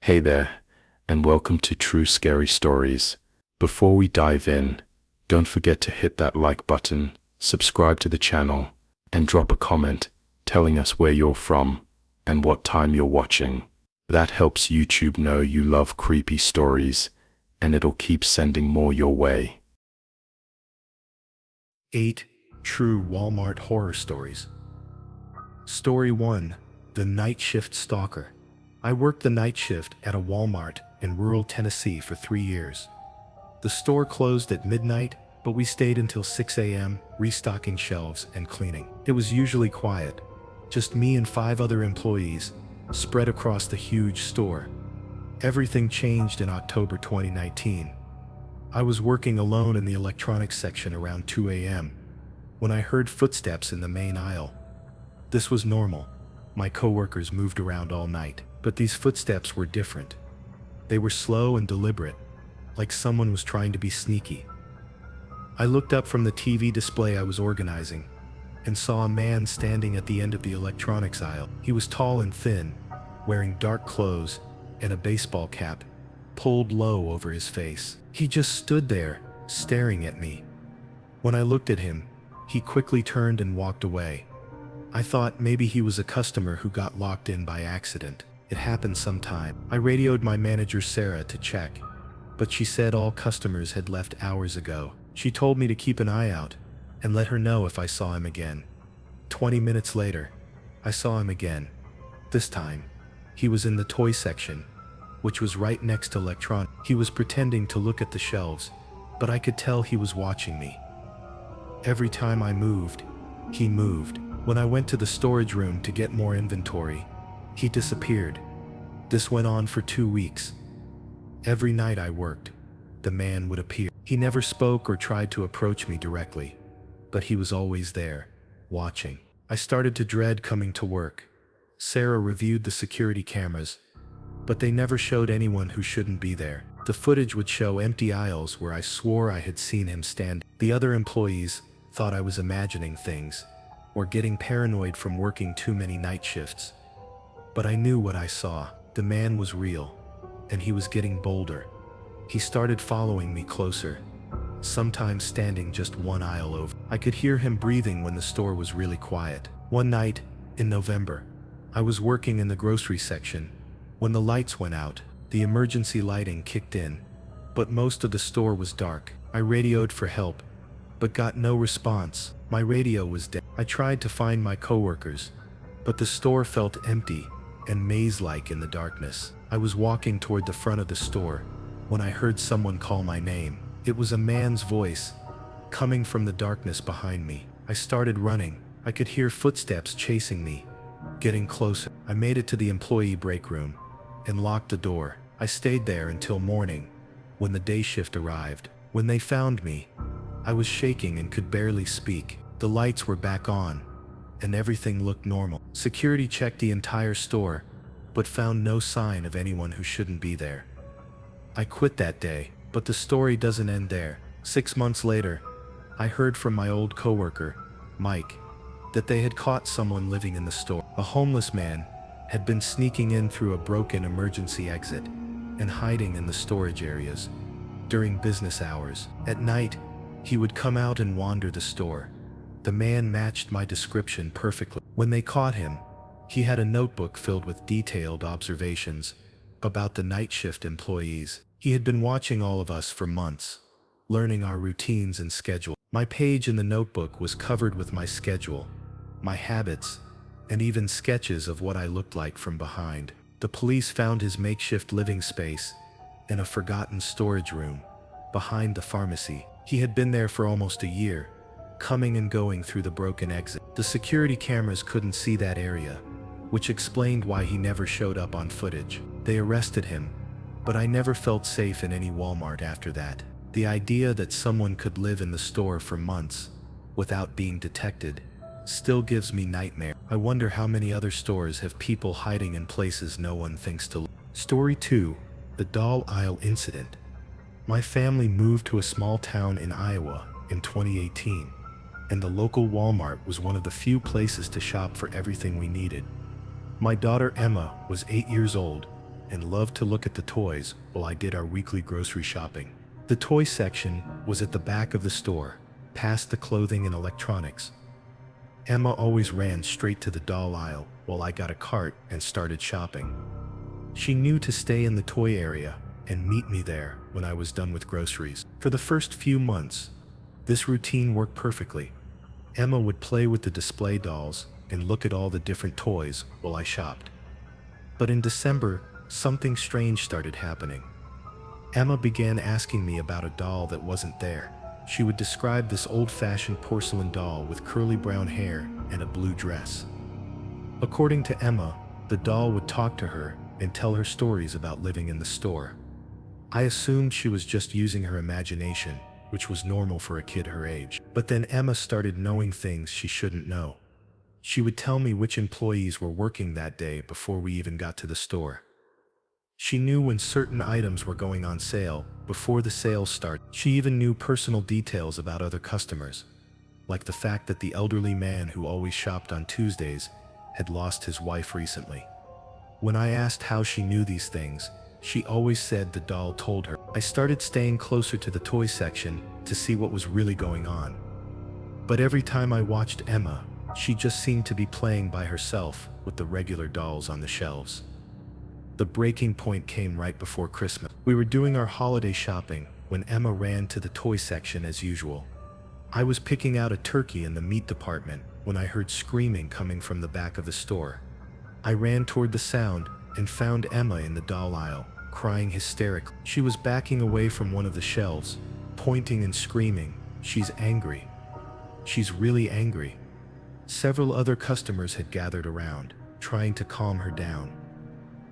Hey there, and welcome to True Scary Stories. Before we dive in, don't forget to hit that like button, subscribe to the channel, and drop a comment telling us where you're from and what time you're watching. That helps YouTube know you love creepy stories, and it'll keep sending more your way. 8 True Walmart Horror Stories. Story 1. The Night Shift Stalker. I worked the night shift at a Walmart in rural Tennessee for 3 years. The store closed at midnight, but we stayed until 6 a.m., restocking shelves and cleaning. It was usually quiet, just me and 5 other employees spread across the huge store. Everything changed in October 2019. I was working alone in the electronics section around 2 a.m. when I heard footsteps in the main aisle. This was normal. My coworkers moved around all night, but these footsteps were different. They were slow and deliberate, like someone was trying to be sneaky. I looked up from the TV display I was organizing and saw a man standing at the end of the electronics aisle. He was tall and thin, wearing dark clothes and a baseball cap pulled low over his face. He just stood there, staring at me. When I looked at him, he quickly turned and walked away. I thought maybe he was a customer who got locked in by accident. It happened sometime. I radioed my manager Sarah to check, but she said all customers had left hours ago. She told me to keep an eye out and let her know if I saw him again. 20 minutes later, I saw him again. This time, he was in the toy section, which was right next to electronics. He was pretending to look at the shelves, but I could tell he was watching me. Every time I moved, he moved. When I went to the storage room to get more inventory, he disappeared. This went on for 2 weeks. Every night I worked, the man would appear. He never spoke or tried to approach me directly, but he was always there, watching. I started to dread coming to work. Sarah reviewed the security cameras, but they never showed anyone who shouldn't be there. The footage would show empty aisles where I swore I had seen him stand. The other employees thought I was imagining things or getting paranoid from working too many night shifts. But I knew what I saw. The man was real, and he was getting bolder. He started following me closer, sometimes standing just one aisle over. I could hear him breathing when the store was really quiet. One night, in November, I was working in the grocery section. When the lights went out, the emergency lighting kicked in, but most of the store was dark. I radioed for help, but got no response. My radio was dead. I tried to find my coworkers, but the store felt empty and maze-like in the darkness. I was walking toward the front of the store when I heard someone call my name. It was a man's voice, coming from the darkness behind me. I started running. I could hear footsteps chasing me, getting closer. I made it to the employee break room and locked the door. I stayed there until morning, when the day shift arrived. When they found me, I was shaking and could barely speak. The lights were back on, and everything looked normal. Security checked the entire store, but found no sign of anyone who shouldn't be there. I quit that day, but the story doesn't end there. 6 months later, I heard from my old coworker, Mike, that they had caught someone living in the store. A homeless man had been sneaking in through a broken emergency exit and hiding in the storage areas during business hours. At night, he would come out and wander the store. The man matched my description perfectly. When they caught him, he had a notebook filled with detailed observations about the night shift employees. He had been watching all of us for months, learning our routines and schedule. My page in the notebook was covered with my schedule, my habits, and even sketches of what I looked like from behind. The police found his makeshift living space in a forgotten storage room behind the pharmacy. He had been there for almost a year, coming and going through the broken exit. The security cameras couldn't see that area, which explained why he never showed up on footage. They arrested him, but I never felt safe in any Walmart after that. The idea that someone could live in the store for months without being detected still gives me nightmare. I wonder how many other stores have people hiding in places no one thinks to look. Story 2. The Doll Aisle Incident. My family moved to a small town in Iowa in 2018, and the local Walmart was one of the few places to shop for everything we needed. My daughter Emma was 8 years old, and loved to look at the toys while I did our weekly grocery shopping. The toy section was at the back of the store, past the clothing and electronics. Emma always ran straight to the doll aisle while I got a cart and started shopping. She knew to stay in the toy area and meet me there when I was done with groceries. For the first few months, this routine worked perfectly. Emma would play with the display dolls and look at all the different toys while I shopped. But in December, something strange started happening. Emma began asking me about a doll that wasn't there. She would describe this old-fashioned porcelain doll with curly brown hair and a blue dress. According to Emma, the doll would talk to her and tell her stories about living in the store. I assumed she was just using her imagination, which was normal for a kid her age. But then Emma started knowing things she shouldn't know. She would tell me which employees were working that day before we even got to the store. She knew when certain items were going on sale before the sales started. She even knew personal details about other customers, like the fact that the elderly man who always shopped on Tuesdays had lost his wife recently. When I asked how she knew these things, she always said the doll told her. I started staying closer to the toy section to see what was really going on. But every time I watched Emma, she just seemed to be playing by herself with the regular dolls on the shelves. The breaking point came right before Christmas. We were doing our holiday shopping when Emma ran to the toy section as usual. I was picking out a turkey in the meat department when I heard screaming coming from the back of the store. I ran toward the sound and found Emma in the doll aisle, crying hysterically. She was backing away from one of the shelves, pointing and screaming, "She's angry. She's really angry." Several other customers had gathered around, trying to calm her down.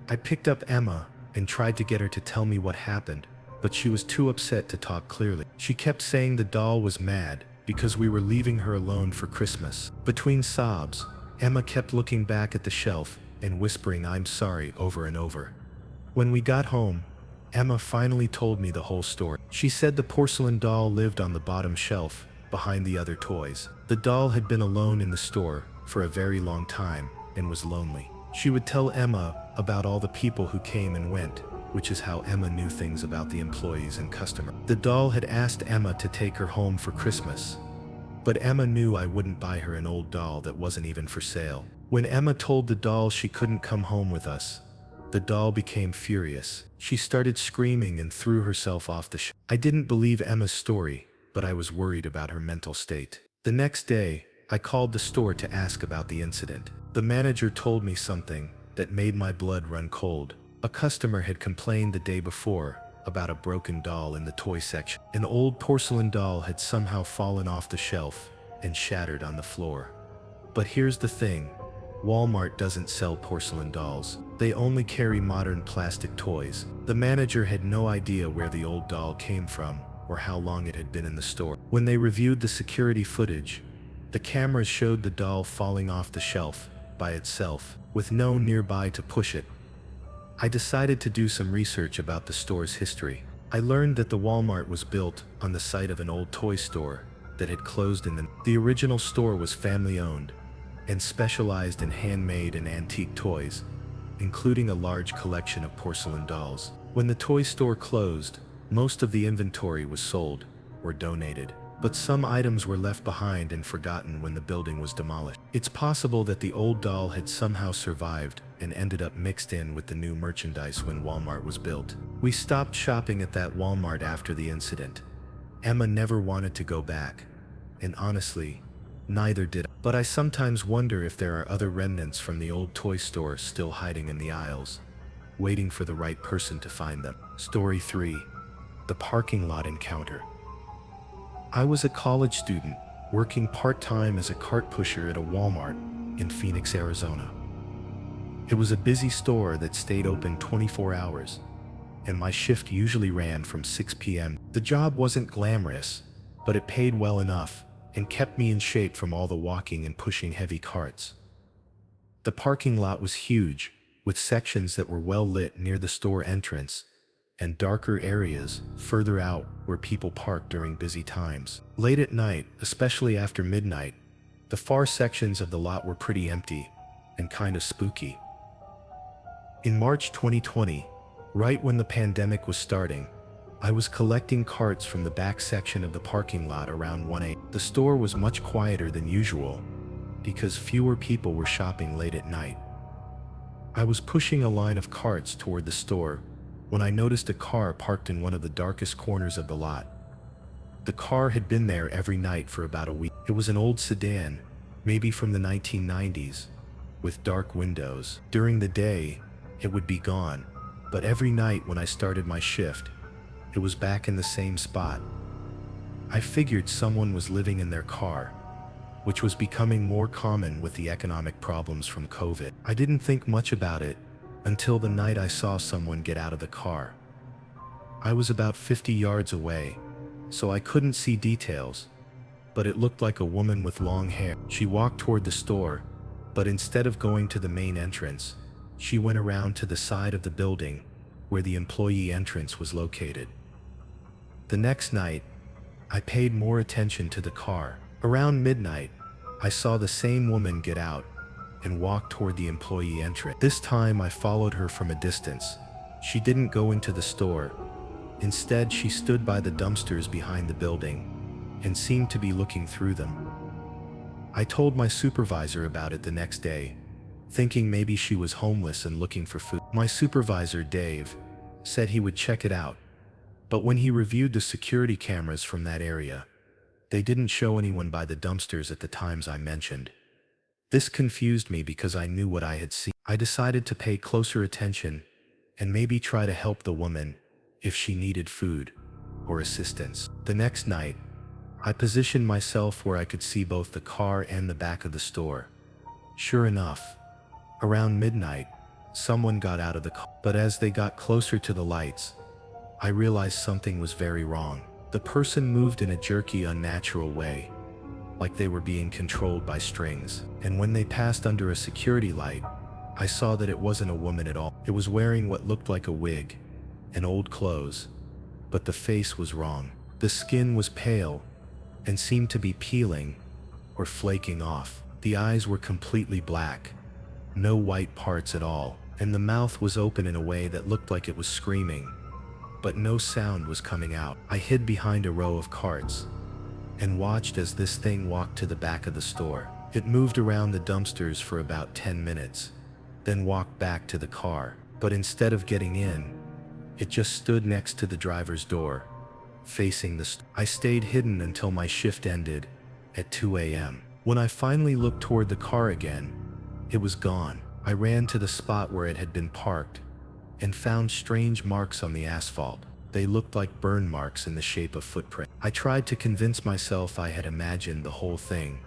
I picked up Emma and tried to get her to tell me what happened, but she was too upset to talk clearly. She kept saying the doll was mad because we were leaving her alone for Christmas. Between sobs, Emma kept looking back at the shelf and whispering "I'm sorry" over and over. When we got home, Emma finally told me the whole story. She said the porcelain doll lived on the bottom shelf, behind the other toys. The doll had been alone in the store for a very long time and was lonely. She would tell Emma about all the people who came and went, which is how Emma knew things about the employees and customers. The doll had asked Emma to take her home for Christmas, but Emma knew I wouldn't buy her an old doll that wasn't even for sale. When Emma told the doll she couldn't come home with us, the doll became furious. She started screaming and threw herself off the shelf. I didn't believe Emma's story, but I was worried about her mental state. The next day, I called the store to ask about the incident. The manager told me something that made my blood run cold. A customer had complained the day before about a broken doll in the toy section. An old porcelain doll had somehow fallen off the shelf and shattered on the floor. But here's the thing, Walmart doesn't sell porcelain dolls. They only carry modern plastic toys. The manager had no idea where the old doll came from or how long it had been in the store. When they reviewed the security footage, the cameras showed the doll falling off the shelf by itself, with no one nearby to push it. I decided to do some research about the store's history. I learned that the Walmart was built on the site of an old toy store that had closed in the original store was family-owned and specialized in handmade and antique toys, including a large collection of porcelain dolls. When the toy store closed, most of the inventory was sold or donated, but some items were left behind and forgotten when the building was demolished. It's possible that the old doll had somehow survived and ended up mixed in with the new merchandise when Walmart was built. We stopped shopping at that Walmart after the incident. Emma never wanted to go back, and honestly, neither did I. But I sometimes wonder if there are other remnants from the old toy store still hiding in the aisles, waiting for the right person to find them. Story 3. The Parking Lot Encounter. I was a college student working part-time as a cart pusher at a Walmart in Phoenix, Arizona. It was a busy store that stayed open 24 hours, and my shift usually ran from 6 p.m. The job wasn't glamorous, but it paid well enough and kept me in shape from all the walking and pushing heavy carts. The parking lot was huge, with sections that were well lit near the store entrance and darker areas further out where people parked during busy times. Late at night, especially after midnight, the far sections of the lot were pretty empty and kind of spooky. In March 2020, right when the pandemic was starting, I was collecting carts from the back section of the parking lot around 1 a.m. The store was much quieter than usual because fewer people were shopping late at night. I was pushing a line of carts toward the store when I noticed a car parked in one of the darkest corners of the lot. The car had been there every night for about a week. It was an old sedan, maybe from the 1990s, with dark windows. During the day, it would be gone, but every night when I started my shift, it was back in the same spot. I figured someone was living in their car, which was becoming more common with the economic problems from COVID. I didn't think much about it until the night I saw someone get out of the car. I was about 50 yards away, so I couldn't see details, but it looked like a woman with long hair. She walked toward the store, but instead of going to the main entrance, she went around to the side of the building where the employee entrance was located. The next night, I paid more attention to the car. Around midnight, I saw the same woman get out and walk toward the employee entrance. This time I followed her from a distance. She didn't go into the store. Instead, she stood by the dumpsters behind the building and seemed to be looking through them. I told my supervisor about it the next day, thinking maybe she was homeless and looking for food. My supervisor, Dave, said he would check it out, but when he reviewed the security cameras from that area, they didn't show anyone by the dumpsters at the times I mentioned. This confused me because I knew what I had seen. I decided to pay closer attention and maybe try to help the woman if she needed food or assistance. The next night, I positioned myself where I could see both the car and the back of the store. Sure enough, around midnight, someone got out of the car. But as they got closer to the lights, I realized something was very wrong. The person moved in a jerky, unnatural way, like they were being controlled by strings. And when they passed under a security light, I saw that it wasn't a woman at all. It was wearing what looked like a wig and old clothes, but the face was wrong. The skin was pale and seemed to be peeling or flaking off. The eyes were completely black, no white parts at all, and the mouth was open in a way that looked like it was screaming, but no sound was coming out. I hid behind a row of carts and watched as this thing walked to the back of the store. It moved around the dumpsters for about 10 minutes, then walked back to the car. But instead of getting in, it just stood next to the driver's door, facing the store. I stayed hidden until my shift ended at 2 a.m. When I finally looked toward the car again, it was gone. I ran to the spot where it had been parked and found strange marks on the asphalt. They looked like burn marks in the shape of footprints. I tried to convince myself I had imagined the whole thing,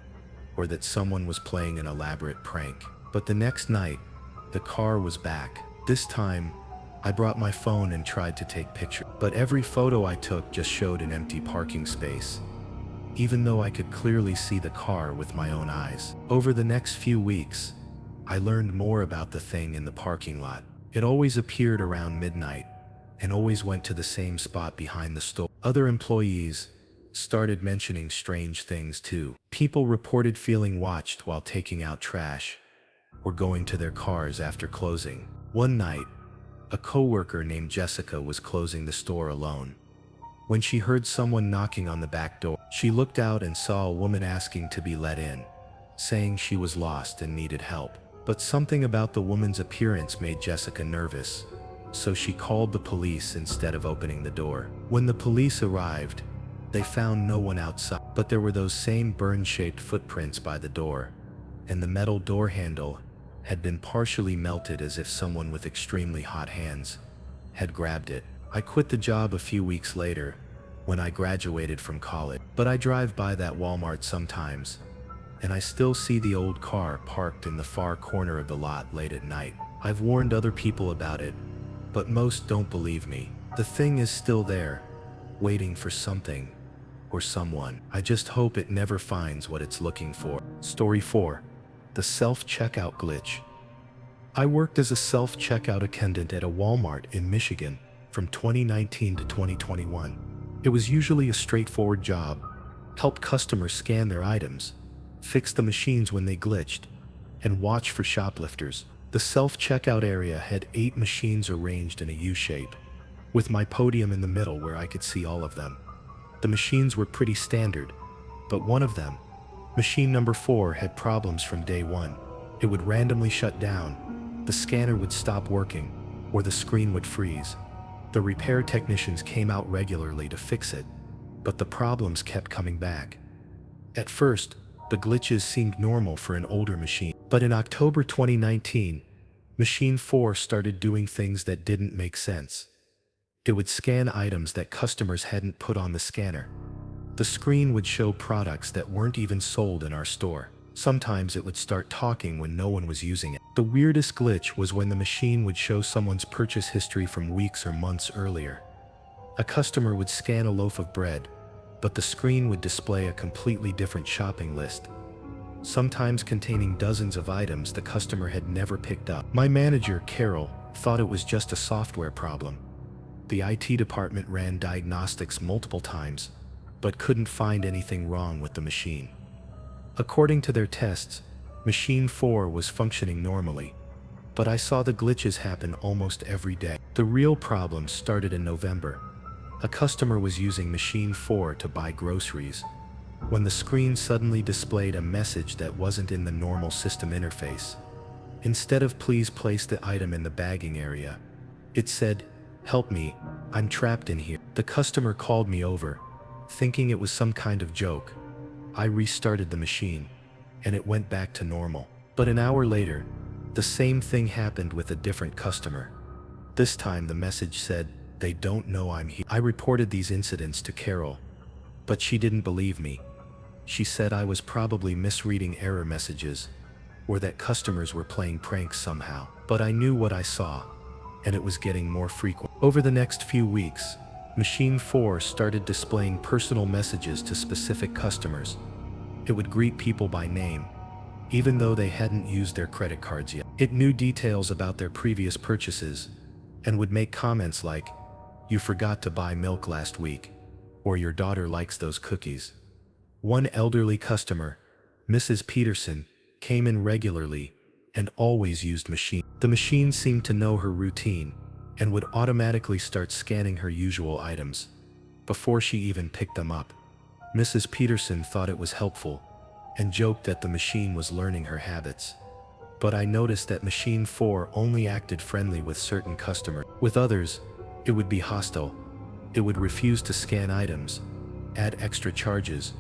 or that someone was playing an elaborate prank. But the next night, the car was back. This time, I brought my phone and tried to take pictures, but every photo I took just showed an empty parking space, even though I could clearly see the car with my own eyes. Over the next few weeks, I learned more about the thing in the parking lot. It always appeared around midnight and always went to the same spot behind the store. Other employees started mentioning strange things too. People reported feeling watched while taking out trash or going to their cars after closing. One night, a coworker named Jessica was closing the store alone when she heard someone knocking on the back door. She looked out and saw a woman asking to be let in, saying she was lost and needed help. But something about the woman's appearance made Jessica nervous, so she called the police instead of opening the door. When the police arrived, they found no one outside, but there were those same burn-shaped footprints by the door, and the metal door handle had been partially melted as if someone with extremely hot hands had grabbed it. I quit the job a few weeks later when I graduated from college, but I drive by that Walmart sometimes, and I still see the old car parked in the far corner of the lot late at night. I've warned other people about it, but most don't believe me. The thing is still there, waiting for something or someone. I just hope it never finds what it's looking for. Story 4. The self-checkout glitch. I worked as a self-checkout attendant at a Walmart in Michigan from 2019 to 2021. It was usually a straightforward job: help customers scan their items, fix the machines when they glitched, and watch for shoplifters. The self-checkout area had 8 machines arranged in a U-shape, with my podium in the middle where I could see all of them. The machines were pretty standard, but one of them, machine number 4, had problems from day one. It would randomly shut down, the scanner would stop working, or the screen would freeze. The repair technicians came out regularly to fix it, but the problems kept coming back. At first, the glitches seemed normal for an older machine, but in October 2019, Machine 4 started doing things that didn't make sense. It would scan items that customers hadn't put on the scanner. The screen would show products that weren't even sold in our store. Sometimes it would start talking when no one was using it. The weirdest glitch was when the machine would show someone's purchase history from weeks or months earlier. A customer would scan a loaf of bread, but the screen would display a completely different shopping list, sometimes containing dozens of items the customer had never picked up. My manager, Carol, thought it was just a software problem. The IT department ran diagnostics multiple times, but couldn't find anything wrong with the machine. According to their tests, Machine 4 was functioning normally, but I saw the glitches happen almost every day. The real problem started in November. A customer was using Machine 4 to buy groceries, when the screen suddenly displayed a message that wasn't in the normal system interface. Instead of "Please place the item in the bagging area," it said, "Help me, I'm trapped in here." The customer called me over, thinking it was some kind of joke. I restarted the machine, and it went back to normal. But an hour later, the same thing happened with a different customer. This time the message said, "They don't know I'm here." I reported these incidents to Carol, but she didn't believe me. She said I was probably misreading error messages, or that customers were playing pranks somehow. But I knew what I saw, and it was getting more frequent. Over the next few weeks, Machine 4 started displaying personal messages to specific customers. It would greet people by name, even though they hadn't used their credit cards yet. It knew details about their previous purchases, and would make comments like, "You forgot to buy milk last week," or "Your daughter likes those cookies." One elderly customer, Mrs. Peterson, came in regularly and always used machine. The machine seemed to know her routine and would automatically start scanning her usual items before she even picked them up. Mrs. Peterson thought it was helpful and joked that the machine was learning her habits. But I noticed that Machine 4 only acted friendly with certain customers. With others, it would be hostile. It would refuse to scan items, add extra charges,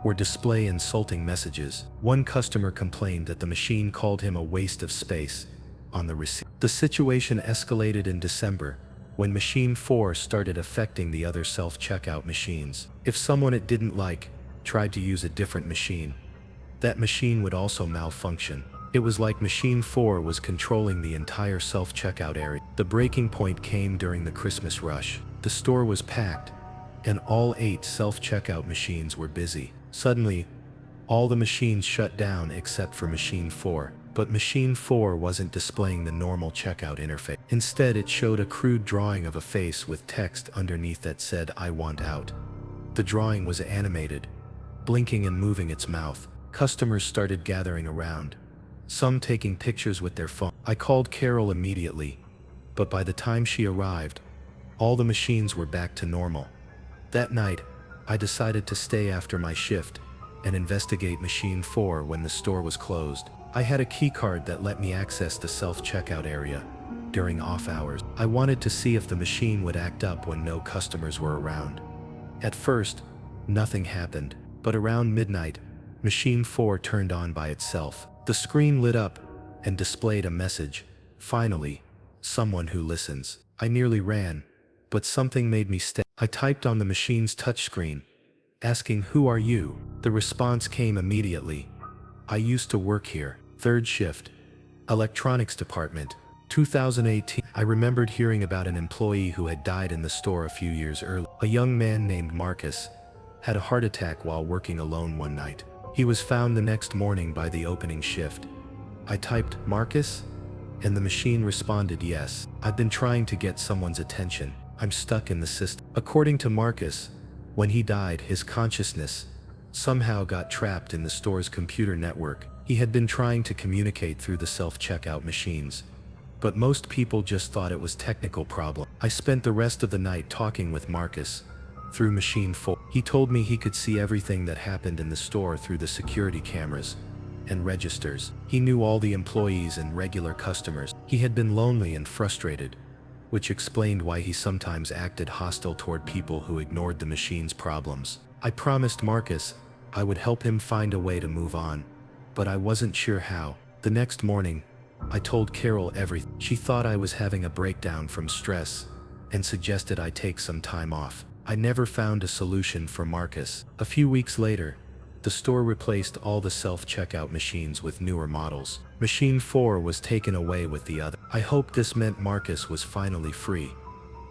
or display insulting messages. One customer complained that the machine called him a waste of space on the receipt. The situation escalated in December, when Machine 4 started affecting the other self-checkout machines. If someone it didn't like tried to use a different machine, that machine would also malfunction. It was like Machine 4 was controlling the entire self-checkout area. The breaking point came during the Christmas rush. The store was packed, and all 8 self-checkout machines were busy. Suddenly, all the machines shut down except for Machine 4. But Machine 4 wasn't displaying the normal checkout interface. Instead, it showed a crude drawing of a face with text underneath that said, "I want out." The drawing was animated, blinking and moving its mouth. Customers started gathering around, some taking pictures with their phone. I called Carol immediately, but by the time she arrived, all the machines were back to normal. That night, I decided to stay after my shift and investigate Machine 4 when the store was closed. I had a keycard that let me access the self-checkout area during off hours. I wanted to see if the machine would act up when no customers were around. At first, nothing happened, but around midnight, Machine 4 turned on by itself. The screen lit up and displayed a message, "Finally, someone who listens." I nearly ran, but something made me stay. I typed on the machine's touchscreen, asking, "Who are you?" The response came immediately. "I used to work here. Third shift. Electronics department. 2018. I remembered hearing about an employee who had died in the store a few years earlier. A young man named Marcus had a heart attack while working alone one night. He was found the next morning by the opening shift. I typed, "Marcus?" and the machine responded, "Yes. I've been trying to get someone's attention. I'm stuck in the system." According to Marcus, when he died, his consciousness somehow got trapped in the store's computer network. He had been trying to communicate through the self-checkout machines, but most people just thought it was technical problem. I spent the rest of the night talking with Marcus through machine 4. He told me he could see everything that happened in the store through the security cameras and registers. He knew all the employees and regular customers. He had been lonely and frustrated, which explained why he sometimes acted hostile toward people who ignored the machine's problems. I promised Marcus I would help him find a way to move on, but I wasn't sure how. The next morning, I told Carol everything. She thought I was having a breakdown from stress and suggested I take some time off. I never found a solution for Marcus. A few weeks later, the store replaced all the self-checkout machines with newer models. Machine 4 was taken away with the other. I hoped this meant Marcus was finally free,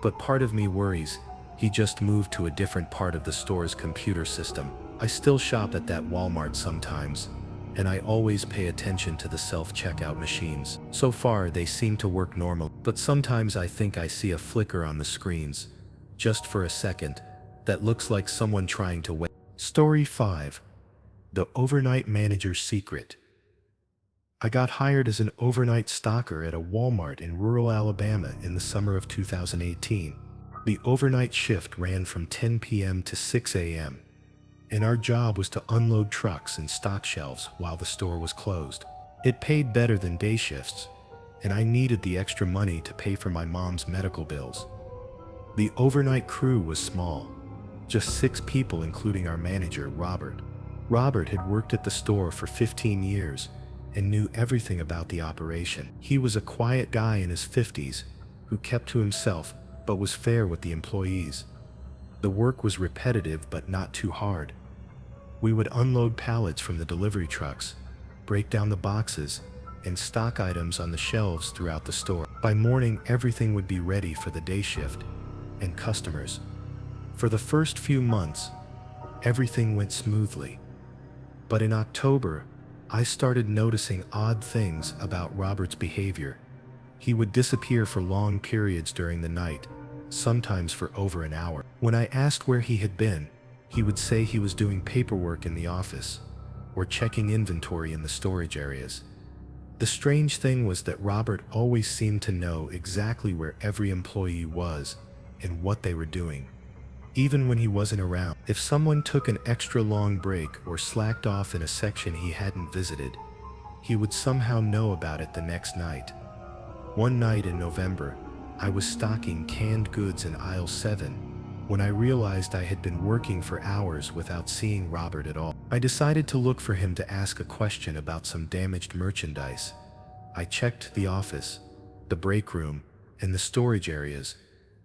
but part of me worries he just moved to a different part of the store's computer system. I still shop at that Walmart sometimes, and I always pay attention to the self-checkout machines. So far, they seem to work normal, but sometimes I think I see a flicker on the screens, just for a second, that looks like someone trying to wait. Story 5. The Overnight Manager's Secret. I got hired as an overnight stalker at a Walmart in rural Alabama in the summer of 2018. The overnight shift ran from 10 p.m. to 6 a.m., and our job was to unload trucks and stock shelves while the store was closed. It paid better than day shifts, and I needed the extra money to pay for my mom's medical bills. The overnight crew was small, just 6 people including our manager, Robert. Robert had worked at the store for 15 years and knew everything about the operation. He was a quiet guy in his 50s who kept to himself but was fair with the employees. The work was repetitive but not too hard. We would unload pallets from the delivery trucks, break down the boxes, and stock items on the shelves throughout the store. By morning, everything would be ready for the day shift and customers. For the first few months, everything went smoothly. But in October, I started noticing odd things about Robert's behavior. He would disappear for long periods during the night, sometimes for over an hour. When I asked where he had been, he would say he was doing paperwork in the office or checking inventory in the storage areas. The strange thing was that Robert always seemed to know exactly where every employee was and what they were doing, even when he wasn't around. If someone took an extra long break or slacked off in a section he hadn't visited, he would somehow know about it the next night. One night in November, I was stocking canned goods in aisle 7 when I realized I had been working for hours without seeing Robert at all. I decided to look for him to ask a question about some damaged merchandise. I checked the office, the break room, and the storage areas,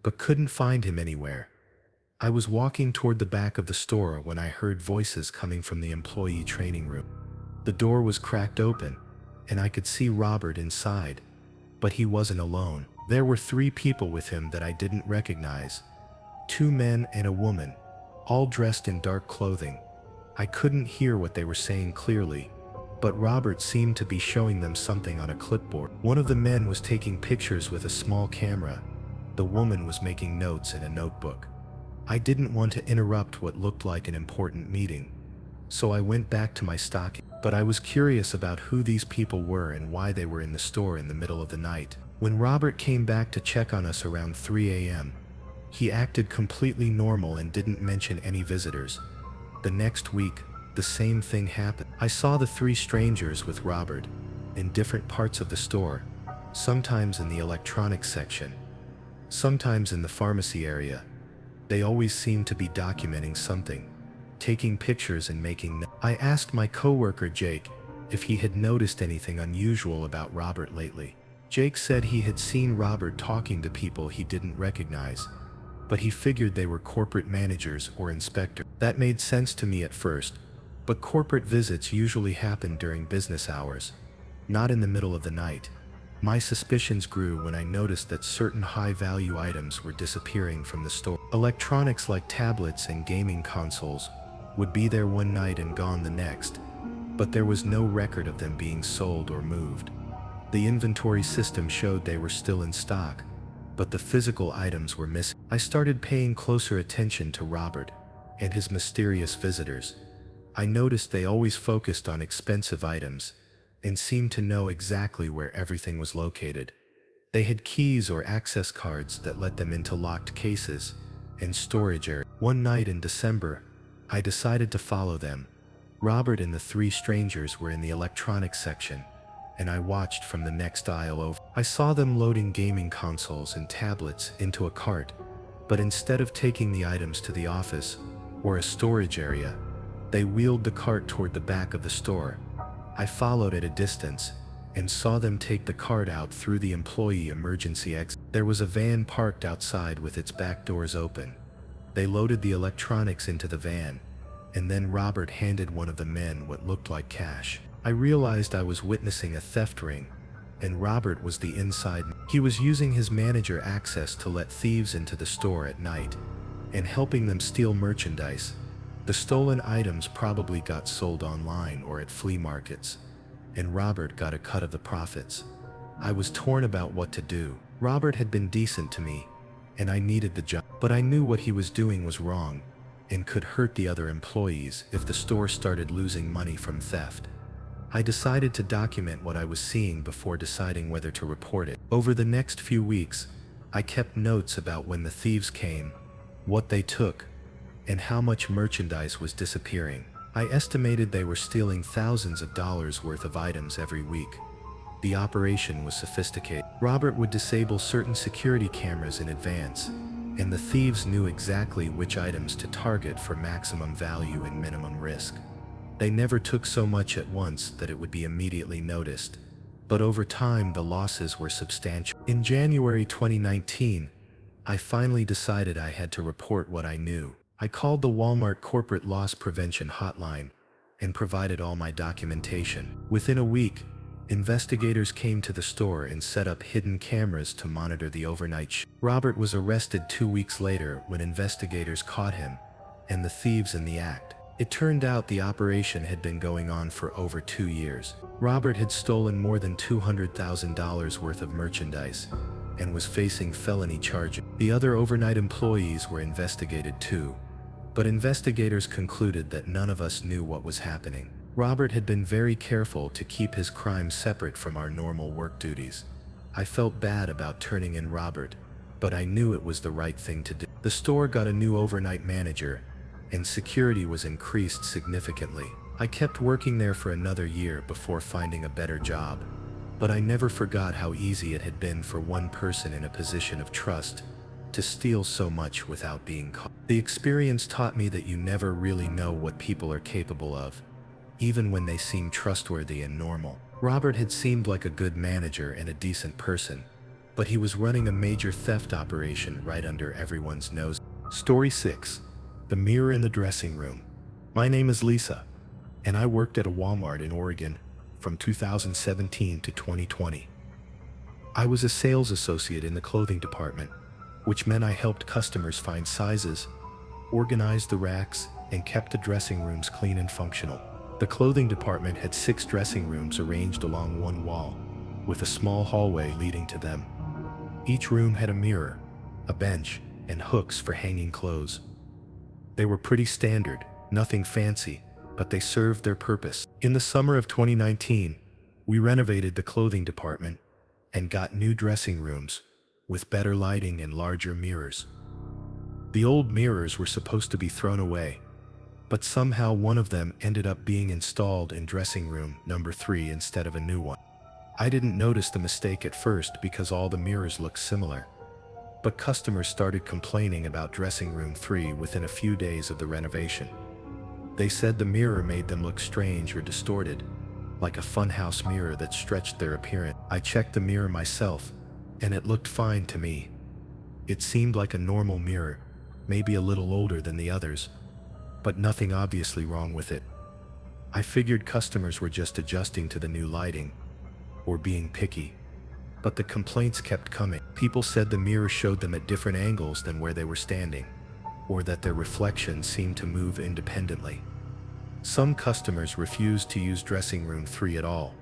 but couldn't find him anywhere. I was walking toward the back of the store when I heard voices coming from the employee training room. The door was cracked open, and I could see Robert inside, but he wasn't alone. There were 3 people with him that I didn't recognize. 2 men and a woman, all dressed in dark clothing. I couldn't hear what they were saying clearly, but Robert seemed to be showing them something on a clipboard. One of the men was taking pictures with a small camera. The woman was making notes in a notebook. I didn't want to interrupt what looked like an important meeting, so I went back to my stocking. But I was curious about who these people were and why they were in the store in the middle of the night. When Robert came back to check on us around 3 a.m., he acted completely normal and didn't mention any visitors. The next week, the same thing happened. I saw the 3 strangers with Robert in different parts of the store, sometimes in the electronics section, sometimes in the pharmacy area. They always seemed to be documenting something, taking pictures and making notes. I asked my coworker Jake if he had noticed anything unusual about Robert lately. Jake said he had seen Robert talking to people he didn't recognize, but he figured they were corporate managers or inspectors. That made sense to me at first, but corporate visits usually happen during business hours, not in the middle of the night. My suspicions grew when I noticed that certain high-value items were disappearing from the store. Electronics like tablets and gaming consoles would be there one night and gone the next, but there was no record of them being sold or moved. The inventory system showed they were still in stock, but the physical items were missing. I started paying closer attention to Robert and his mysterious visitors. I noticed they always focused on expensive items and seemed to know exactly where everything was located. They had keys or access cards that let them into locked cases and storage areas. One night in December, I decided to follow them. Robert and the three strangers were in the electronics section, and I watched from the next aisle over. I saw them loading gaming consoles and tablets into a cart, but instead of taking the items to the office or a storage area, they wheeled the cart toward the back of the store. I followed at a distance and saw them take the cart out through the employee emergency exit. There was a van parked outside with its back doors open. They loaded the electronics into the van, and then Robert handed one of the men what looked like cash. I realized I was witnessing a theft ring, and Robert was the inside. He was using his manager access to let thieves into the store at night and helping them steal merchandise. The stolen items probably got sold online or at flea markets, and Robert got a cut of the profits. I was torn about what to do. Robert had been decent to me, and I needed the job, but I knew what he was doing was wrong and could hurt the other employees if the store started losing money from theft. I decided to document what I was seeing before deciding whether to report it. Over the next few weeks, I kept notes about when the thieves came, what they took, and how much merchandise was disappearing. I estimated they were stealing thousands of dollars worth of items every week. The operation was sophisticated. Robert would disable certain security cameras in advance, and the thieves knew exactly which items to target for maximum value and minimum risk. They never took so much at once that it would be immediately noticed, but over time the losses were substantial. In January 2019, I finally decided I had to report what I knew. I called the Walmart Corporate Loss Prevention Hotline and provided all my documentation. Within a week, investigators came to the store and set up hidden cameras to monitor the overnight shift. Robert was arrested 2 weeks later when investigators caught him and the thieves in the act. It turned out the operation had been going on for over 2 years. Robert had stolen more than $200,000 worth of merchandise and was facing felony charges. The other overnight employees were investigated too, but investigators concluded that none of us knew what was happening. Robert had been very careful to keep his crimes separate from our normal work duties. I felt bad about turning in Robert, but I knew it was the right thing to do. The store got a new overnight manager, and security was increased significantly. I kept working there for another year before finding a better job, but I never forgot how easy it had been for one person in a position of trust to steal so much without being caught. The experience taught me that you never really know what people are capable of, even when they seem trustworthy and normal. Robert had seemed like a good manager and a decent person, but he was running a major theft operation right under everyone's nose. Story 6. The Mirror in the Dressing Room. My name is Lisa, and I worked at a Walmart in Oregon from 2017 to 2020. I was a sales associate in the clothing department, which meant I helped customers find sizes, organized the racks, and kept the dressing rooms clean and functional. The clothing department had 6 dressing rooms arranged along one wall, with a small hallway leading to them. Each room had a mirror, a bench, and hooks for hanging clothes. They were pretty standard, nothing fancy, but they served their purpose. In the summer of 2019, we renovated the clothing department and got new dressing rooms with better lighting and larger mirrors. The old mirrors were supposed to be thrown away, but somehow one of them ended up being installed in dressing room number 3 instead of a new one. I didn't notice the mistake at first because all the mirrors looked similar, but customers started complaining about dressing room 3 within a few days of the renovation. They said the mirror made them look strange or distorted, like a funhouse mirror that stretched their appearance. I checked the mirror myself, and it looked fine to me. It seemed like a normal mirror, maybe a little older than the others, but nothing obviously wrong with it. I figured customers were just adjusting to the new lighting, or being picky. But the complaints kept coming. People said the mirror showed them at different angles than where they were standing, or that their reflection seemed to move independently. Some customers refused to use dressing room 3 at all,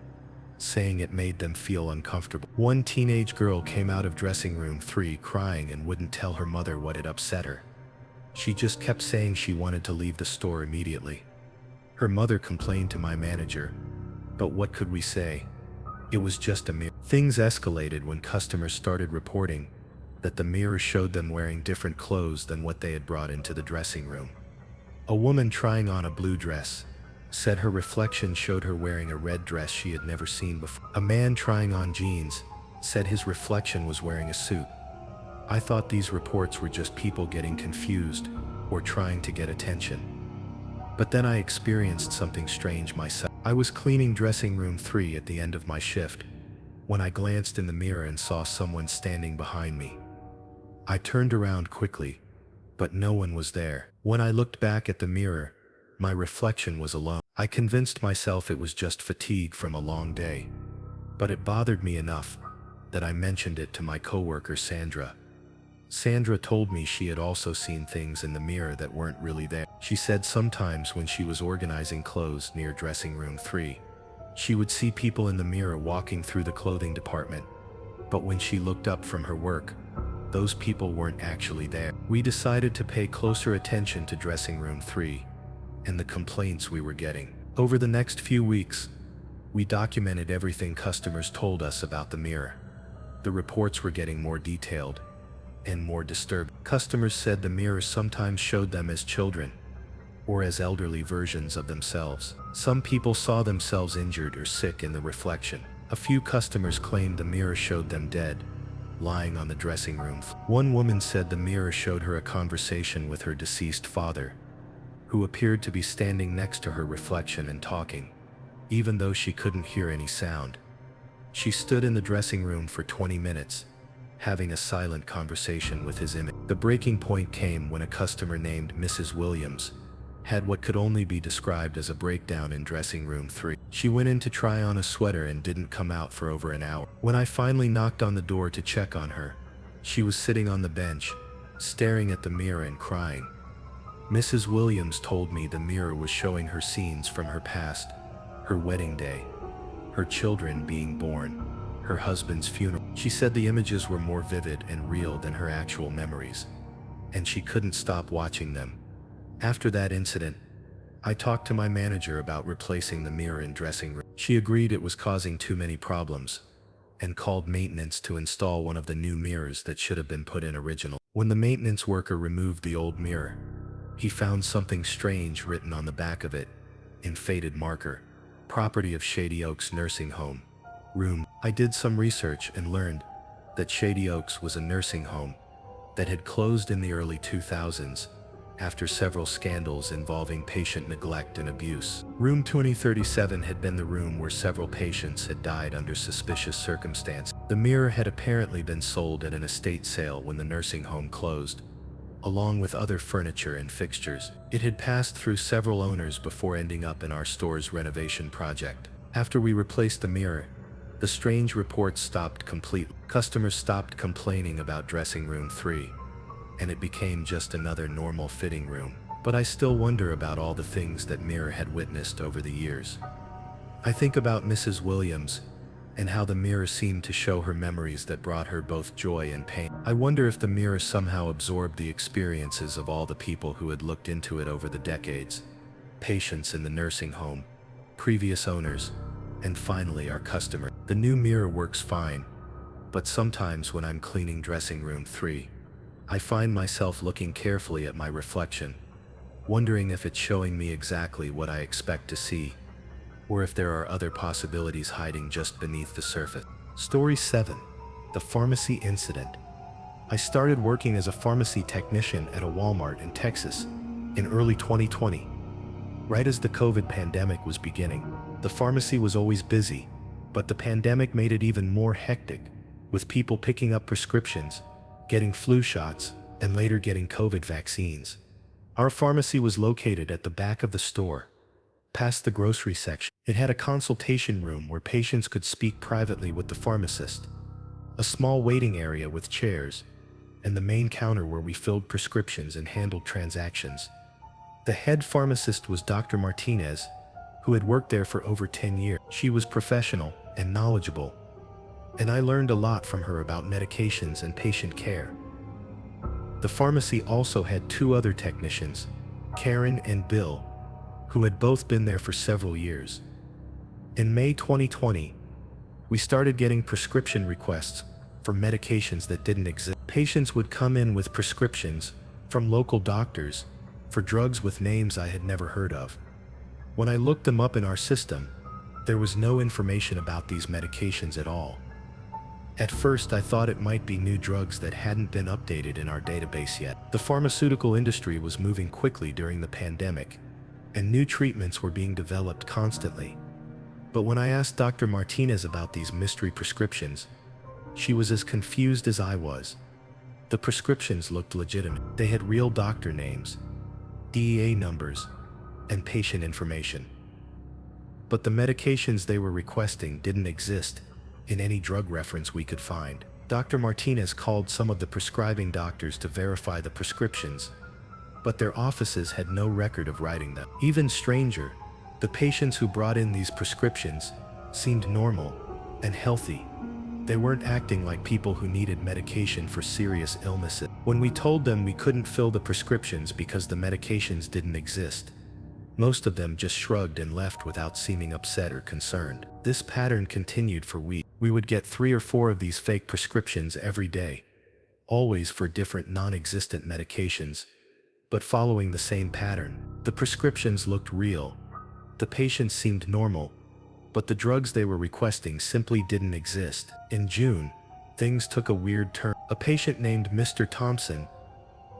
saying it made them feel uncomfortable. One teenage girl came out of dressing room 3 crying and wouldn't tell her mother what had upset her. She just kept saying she wanted to leave the store immediately. Her mother complained to my manager, but what could we say? It was just a mirror. Things escalated when customers started reporting that the mirror showed them wearing different clothes than what they had brought into the dressing room. A woman trying on a blue dress said her reflection showed her wearing a red dress she had never seen before. A man trying on jeans said his reflection was wearing a suit. I thought these reports were just people getting confused or trying to get attention. But then I experienced something strange myself. I was cleaning dressing room 3 at the end of my shift when I glanced in the mirror and saw someone standing behind me. I turned around quickly, but no one was there. When I looked back at the mirror, my reflection was alone. I convinced myself it was just fatigue from a long day, but it bothered me enough that I mentioned it to my coworker Sandra. Sandra told me she had also seen things in the mirror that weren't really there. She said sometimes when she was organizing clothes near dressing room 3, she would see people in the mirror walking through the clothing department, but when she looked up from her work, those people weren't actually there. We decided to pay closer attention to dressing room 3 and the complaints we were getting. Over the next few weeks, we documented everything customers told us about the mirror. The reports were getting more detailed and more disturbed. Customers said the mirror sometimes showed them as children or as elderly versions of themselves. Some people saw themselves injured or sick in the reflection. A few customers claimed the mirror showed them dead, lying on the dressing room floor. One woman said the mirror showed her a conversation with her deceased father, who appeared to be standing next to her reflection and talking, even though she couldn't hear any sound. She stood in the dressing room for 20 minutes, having a silent conversation with his image. The breaking point came when a customer named Mrs. Williams had what could only be described as a breakdown in dressing room 3. She went in to try on a sweater and didn't come out for over an hour. When I finally knocked on the door to check on her, she was sitting on the bench, staring at the mirror and crying. Mrs. Williams told me the mirror was showing her scenes from her past, her wedding day, her children being born, her husband's funeral. She said the images were more vivid and real than her actual memories, and she couldn't stop watching them. After that incident, I talked to my manager about replacing the mirror in dressing room. She agreed it was causing too many problems and called maintenance to install one of the new mirrors that should have been put in original. When the maintenance worker removed the old mirror, he found something strange written on the back of it in faded marker, property of Shady Oaks Nursing Home, room. I did some research and learned that Shady Oaks was a nursing home that had closed in the early 2000s after several scandals involving patient neglect and abuse. Room 2037 had been the room where several patients had died under suspicious circumstances. The mirror had apparently been sold at an estate sale when the nursing home closed, along with other furniture and fixtures. It had passed through several owners before ending up in our store's renovation project. After we replaced the mirror, the strange reports stopped completely. Customers stopped complaining about dressing room 3, and it became just another normal fitting room. But I still wonder about all the things that mirror had witnessed over the years. I think about Mrs. Williams and how the mirror seemed to show her memories that brought her both joy and pain. I wonder if the mirror somehow absorbed the experiences of all the people who had looked into it over the decades. Patients in the nursing home, previous owners, and finally our customer. The new mirror works fine, but sometimes when I'm cleaning dressing room 3, I find myself looking carefully at my reflection, wondering if it's showing me exactly what I expect to see, or if there are other possibilities hiding just beneath the surface. Story 7. The Pharmacy Incident. I started working as a pharmacy technician at a Walmart in Texas in early 2020, right as the COVID pandemic was beginning. The pharmacy was always busy, but the pandemic made it even more hectic, with people picking up prescriptions, getting flu shots, and later getting COVID vaccines. Our pharmacy was located at the back of the store, past the grocery section. It had a consultation room where patients could speak privately with the pharmacist, a small waiting area with chairs, and the main counter where we filled prescriptions and handled transactions. The head pharmacist was Dr. Martinez, who had worked there for over 10 years. She was professional and knowledgeable, and I learned a lot from her about medications and patient care. The pharmacy also had 2 other technicians, Karen and Bill, who had both been there for several years. In May 2020, we started getting prescription requests for medications that didn't exist. Patients would come in with prescriptions from local doctors for drugs with names I had never heard of. When I looked them up in our system, there was no information about these medications at all. At first, I thought it might be new drugs that hadn't been updated in our database yet. The pharmaceutical industry was moving quickly during the pandemic, and new treatments were being developed constantly. But when I asked Dr. Martinez about these mystery prescriptions, she was as confused as I was. The prescriptions looked legitimate. They had real doctor names, DEA numbers, and patient information. But the medications they were requesting didn't exist in any drug reference we could find. Dr. Martinez called some of the prescribing doctors to verify the prescriptions, but their offices had no record of writing them. Even stranger, the patients who brought in these prescriptions seemed normal and healthy. They weren't acting like people who needed medication for serious illnesses. When we told them we couldn't fill the prescriptions because the medications didn't exist, most of them just shrugged and left without seeming upset or concerned. This pattern continued for weeks. We would get 3 or 4 of these fake prescriptions every day, always for different non-existent medications, but following the same pattern. The prescriptions looked real, the patients seemed normal, but the drugs they were requesting simply didn't exist. In June, things took a weird turn. A patient named Mr. Thompson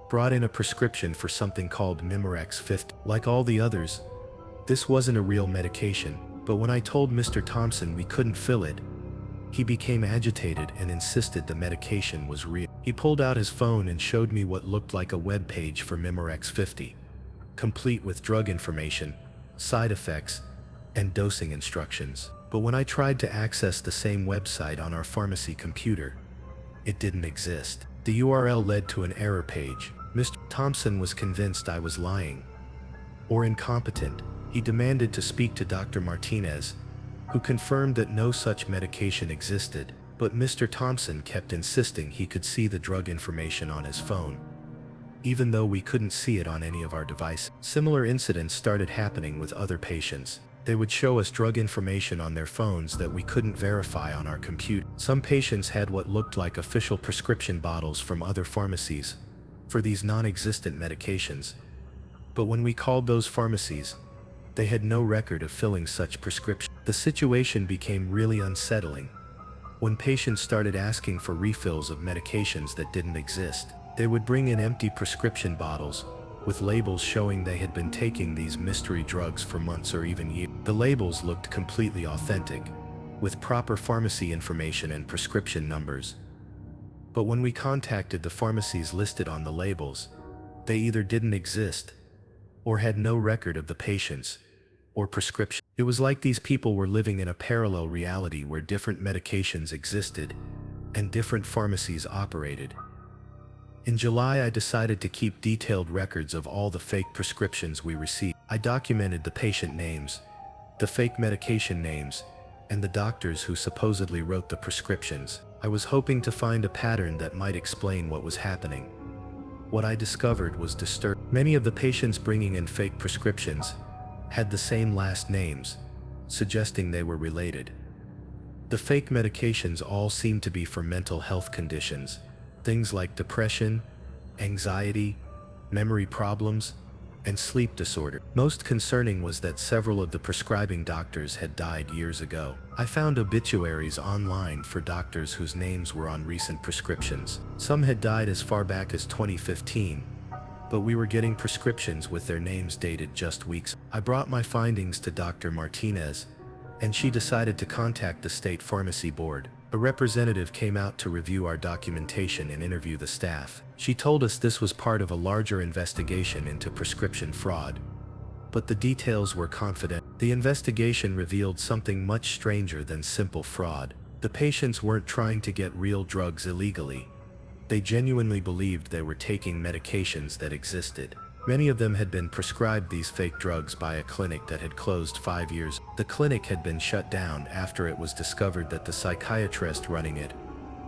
brought in a prescription for something called Mjv 50. Like all the others, this wasn't a real medication, but when I told Mr. Thompson we couldn't fill it, he became agitated and insisted the medication was real. He pulled out his phone and showed me what looked like a web page for Mjv 50, complete with drug information, side effects, and dosing instructions. But when I tried to access the same website on our pharmacy computer, it didn't exist. The URL led to an error page. Mr. Thompson was convinced I was lying or incompetent. He demanded to speak to Dr. Martinez, who confirmed that no such medication existed, but Mr. Thompson kept insisting he could see the drug information on his phone, even though we couldn't see it on any of our devices. Similar incidents started happening with other patients. They would show us drug information on their phones that we couldn't verify on our computer. Some patients had what looked like official prescription bottles from other pharmacies for these non-existent medications. But when we called those pharmacies, they had no record of filling such prescriptions. The situation became really unsettling when patients started asking for refills of medications that didn't exist. They would bring in empty prescription bottles with labels showing they had been taking these mystery drugs for months or even years. The labels looked completely authentic, with proper pharmacy information and prescription numbers. But when we contacted the pharmacies listed on the labels, they either didn't exist or had no record of the patients or prescription. It was like these people were living in a parallel reality where different medications existed and different pharmacies operated. In July, I decided to keep detailed records of all the fake prescriptions we received. I documented the patient names, the fake medication names, and the doctors who supposedly wrote the prescriptions. I was hoping to find a pattern that might explain what was happening. What I discovered was disturbing. Many of the patients bringing in fake prescriptions had the same last names, suggesting they were related. The fake medications all seemed to be for mental health conditions, things like depression, anxiety, memory problems, and sleep disorder. Most concerning was that several of the prescribing doctors had died years ago. I found obituaries online for doctors whose names were on recent prescriptions. Some had died as far back as 2015, but we were getting prescriptions with their names dated just weeks. I brought my findings to Dr. Martinez, and she decided to contact the state pharmacy board. A representative came out to review our documentation and interview the staff. She told us this was part of a larger investigation into prescription fraud, but the details were confidential. The investigation revealed something much stranger than simple fraud. The patients weren't trying to get real drugs illegally. They genuinely believed they were taking medications that existed. Many of them had been prescribed these fake drugs by a clinic that had closed 5 years. The clinic had been shut down after it was discovered that the psychiatrist running it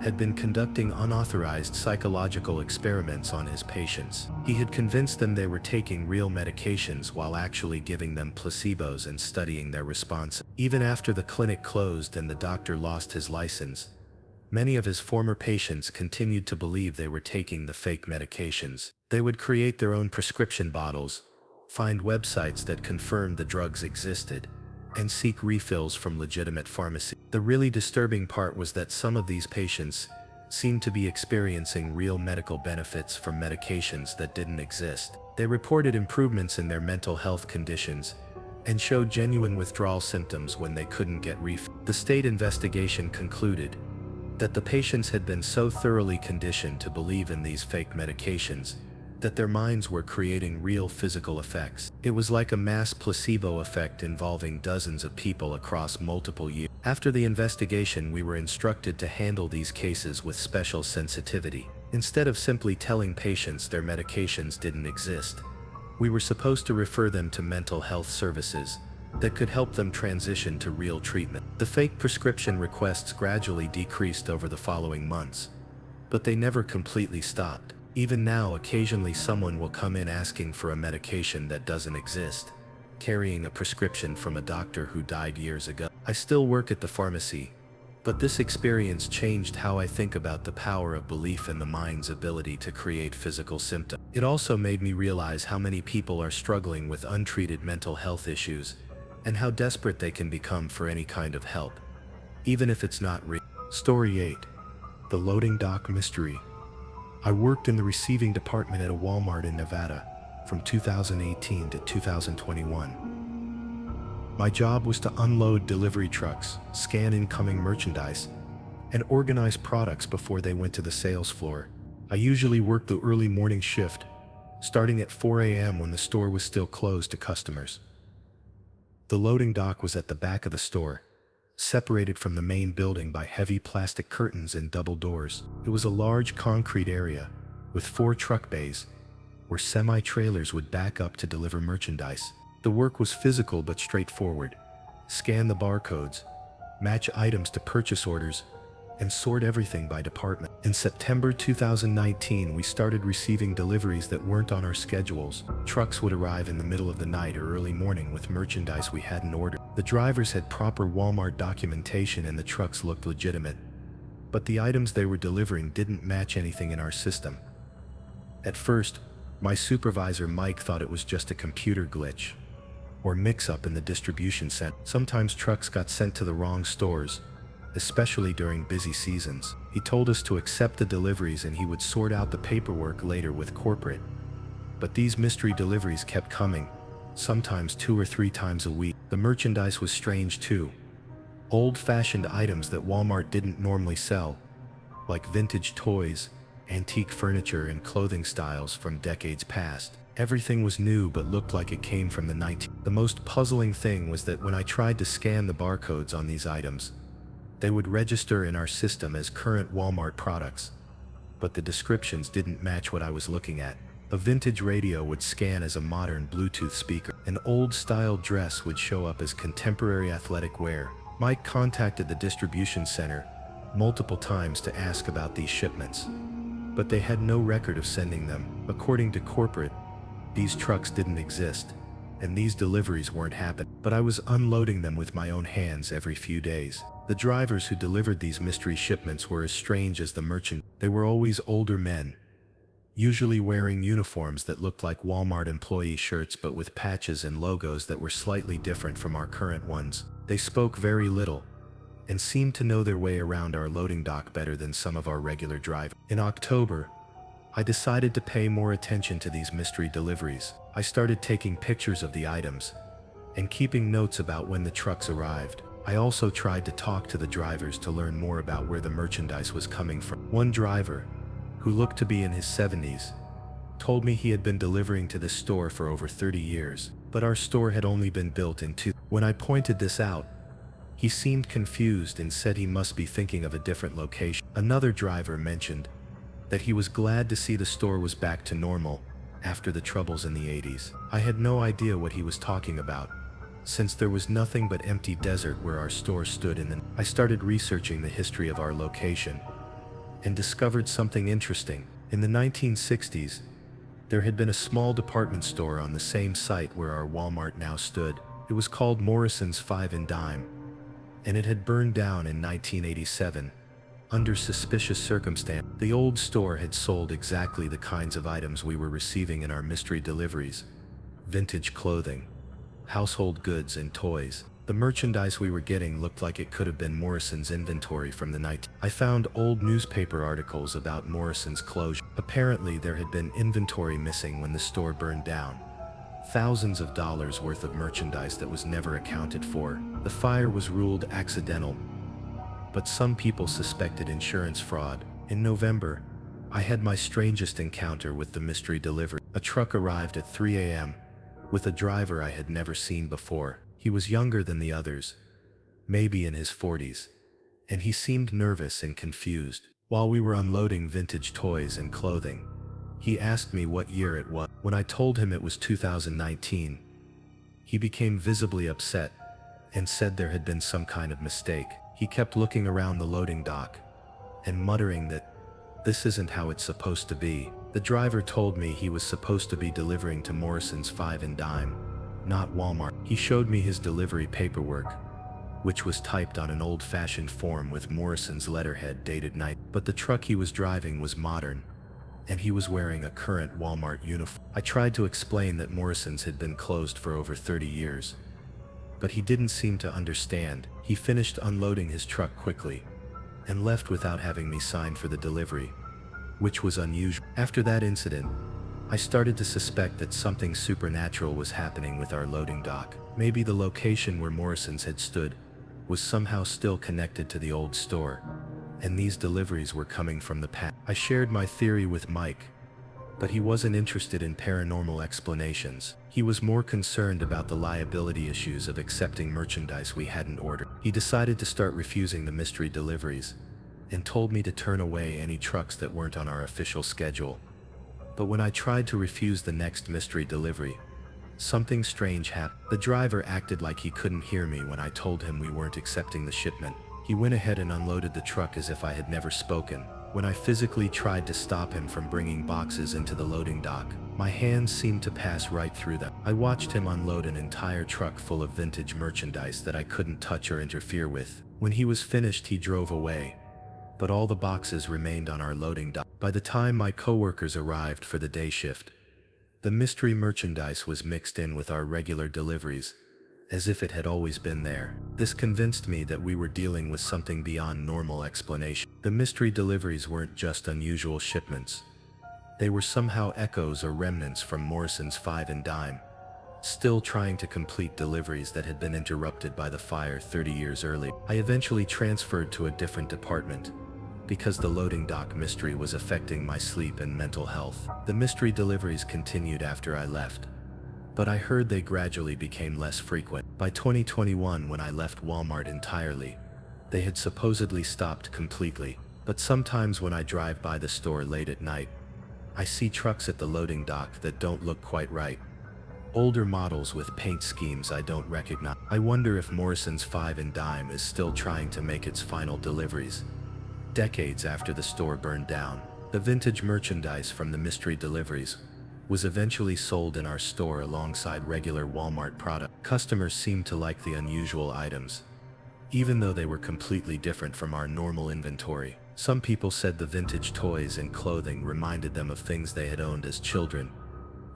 had been conducting unauthorized psychological experiments on his patients. He had convinced them they were taking real medications while actually giving them placebos and studying their response. Even after the clinic closed and the doctor lost his license, many of his former patients continued to believe they were taking the fake medications. They would create their own prescription bottles, find websites that confirmed the drugs existed, and seek refills from legitimate pharmacies. The really disturbing part was that some of these patients seemed to be experiencing real medical benefits from medications that didn't exist. They reported improvements in their mental health conditions and showed genuine withdrawal symptoms when they couldn't get refills. The state investigation concluded that the patients had been so thoroughly conditioned to believe in these fake medications that their minds were creating real physical effects. It was like a mass placebo effect involving dozens of people across multiple years. After the investigation, we were instructed to handle these cases with special sensitivity. Instead of simply telling patients their medications didn't exist, we were supposed to refer them to mental health services that could help them transition to real treatment. The fake prescription requests gradually decreased over the following months, but they never completely stopped. Even now, occasionally someone will come in asking for a medication that doesn't exist, carrying a prescription from a doctor who died years ago. I still work at the pharmacy, but this experience changed how I think about the power of belief and the mind's ability to create physical symptoms. It also made me realize how many people are struggling with untreated mental health issues and how desperate they can become for any kind of help, even if it's not real. Story 8. The Loading Dock Mystery. I worked in the receiving department at a Walmart in Nevada from 2018 to 2021. My job was to unload delivery trucks, scan incoming merchandise, and organize products before they went to the sales floor. I usually worked the early morning shift, starting at 4 a.m. when the store was still closed to customers. The loading dock was at the back of the store, separated from the main building by heavy plastic curtains and double doors. It was a large concrete area with 4 truck bays where semi-trailers would back up to deliver merchandise. The work was physical but straightforward. Scan the barcodes, match items to purchase orders, and sort everything by department. In September 2019, we started receiving deliveries that weren't on our schedules. Trucks would arrive in the middle of the night or early morning with merchandise we hadn't ordered. The drivers had proper Walmart documentation and the trucks looked legitimate, but the items they were delivering didn't match anything in our system. At first, my supervisor Mike thought it was just a computer glitch or mix-up in the distribution center. Sometimes trucks got sent to the wrong stores, especially during busy seasons. He told us to accept the deliveries and he would sort out the paperwork later with corporate. But these mystery deliveries kept coming, sometimes 2 or 3 times a week. The merchandise was strange too. Old-fashioned items that Walmart didn't normally sell, like vintage toys, antique furniture, and clothing styles from decades past. Everything was new but looked like it came from the 19th. The most puzzling thing was that when I tried to scan the barcodes on these items, they would register in our system as current Walmart products, but the descriptions didn't match what I was looking at. A vintage radio would scan as a modern Bluetooth speaker. An old-style dress would show up as contemporary athletic wear. Mike contacted the distribution center multiple times to ask about these shipments, but they had no record of sending them. According to corporate, these trucks didn't exist, and these deliveries weren't happening. But I was unloading them with my own hands every few days. The drivers who delivered these mystery shipments were as strange as the merchant. They were always older men, usually wearing uniforms that looked like Walmart employee shirts but with patches and logos that were slightly different from our current ones. They spoke very little and seemed to know their way around our loading dock better than some of our regular drivers. In October, I decided to pay more attention to these mystery deliveries. I started taking pictures of the items and keeping notes about when the trucks arrived. I also tried to talk to the drivers to learn more about where the merchandise was coming from. One driver, who looked to be in his 70s, told me he had been delivering to this store for over 30 years, but our store had only been built in 2000. When I pointed this out, he seemed confused and said he must be thinking of a different location. Another driver mentioned that he was glad to see the store was back to normal after the troubles in the 80s. I had no idea what he was talking about, since there was nothing but empty desert where our store stood. I started researching the history of our location and discovered something interesting. In the 1960s, there had been a small department store on the same site where our Walmart now stood. It was called Morrison's Five and Dime, and it had burned down in 1987 under suspicious circumstance. The old store had sold exactly the kinds of items we were receiving in our mystery deliveries: vintage clothing, household goods, and toys. The merchandise we were getting looked like it could have been Morrison's inventory from the night. I found old newspaper articles about Morrison's closure. Apparently, there had been inventory missing when the store burned down. Thousands of dollars worth of merchandise that was never accounted for. The fire was ruled accidental, but some people suspected insurance fraud. In November, I had my strangest encounter with the mystery delivery. A truck arrived at 3 a.m. with a driver I had never seen before. He was younger than the others, maybe in his 40s, and he seemed nervous and confused. While we were unloading vintage toys and clothing, he asked me what year it was. When I told him it was 2019, he became visibly upset and said there had been some kind of mistake. He kept looking around the loading dock and muttering that this isn't how it's supposed to be. The driver told me he was supposed to be delivering to Morrison's Five and Dime, not Walmart. He showed me his delivery paperwork, which was typed on an old-fashioned form with Morrison's letterhead dated night. But the truck he was driving was modern, and he was wearing a current Walmart uniform. I tried to explain that Morrison's had been closed for over 30 years, but he didn't seem to understand. He finished unloading his truck quickly and left without having me sign for the delivery, which was unusual. After that incident, I started to suspect that something supernatural was happening with our loading dock. Maybe the location where Morrison's had stood was somehow still connected to the old store, and these deliveries were coming from the past. I shared my theory with Mike, but he wasn't interested in paranormal explanations. He was more concerned about the liability issues of accepting merchandise we hadn't ordered. He decided to start refusing the mystery deliveries and told me to turn away any trucks that weren't on our official schedule. But when I tried to refuse the next mystery delivery, something strange happened. The driver acted like he couldn't hear me when I told him we weren't accepting the shipment. He went ahead and unloaded the truck as if I had never spoken. When I physically tried to stop him from bringing boxes into the loading dock, my hands seemed to pass right through them. I watched him unload an entire truck full of vintage merchandise that I couldn't touch or interfere with. When he was finished, he drove away, but all the boxes remained on our loading dock. By the time my coworkers arrived for the day shift, the mystery merchandise was mixed in with our regular deliveries, as if it had always been there. This convinced me that we were dealing with something beyond normal explanation. The mystery deliveries weren't just unusual shipments. They were somehow echoes or remnants from Morrison's Five and Dime, still trying to complete deliveries that had been interrupted by the fire 30 years earlier. I eventually transferred to a different department, because the loading dock mystery was affecting my sleep and mental health. The mystery deliveries continued after I left, but I heard they gradually became less frequent. By 2021, when I left Walmart entirely, they had supposedly stopped completely. But sometimes when I drive by the store late at night, I see trucks at the loading dock that don't look quite right. Older models with paint schemes I don't recognize. I wonder if Morrison's Five and Dime is still trying to make its final deliveries, decades after the store burned down. The vintage merchandise from the mystery deliveries was eventually sold in our store alongside regular Walmart products. Customers seemed to like the unusual items, even though they were completely different from our normal inventory. Some people said the vintage toys and clothing reminded them of things they had owned as children,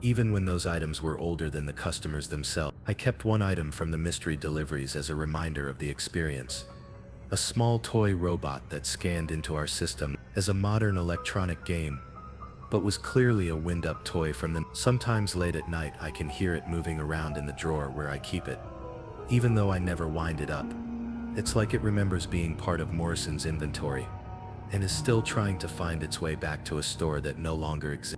even when those items were older than the customers themselves. I kept one item from the mystery deliveries as a reminder of the experience: a small toy robot that scanned into our system as a modern electronic game, but was clearly a wind-up toy from the... Sometimes late at night I can hear it moving around in the drawer where I keep it, even though I never wind it up. It's like it remembers being part of Morrison's inventory, and is still trying to find its way back to a store that no longer exists.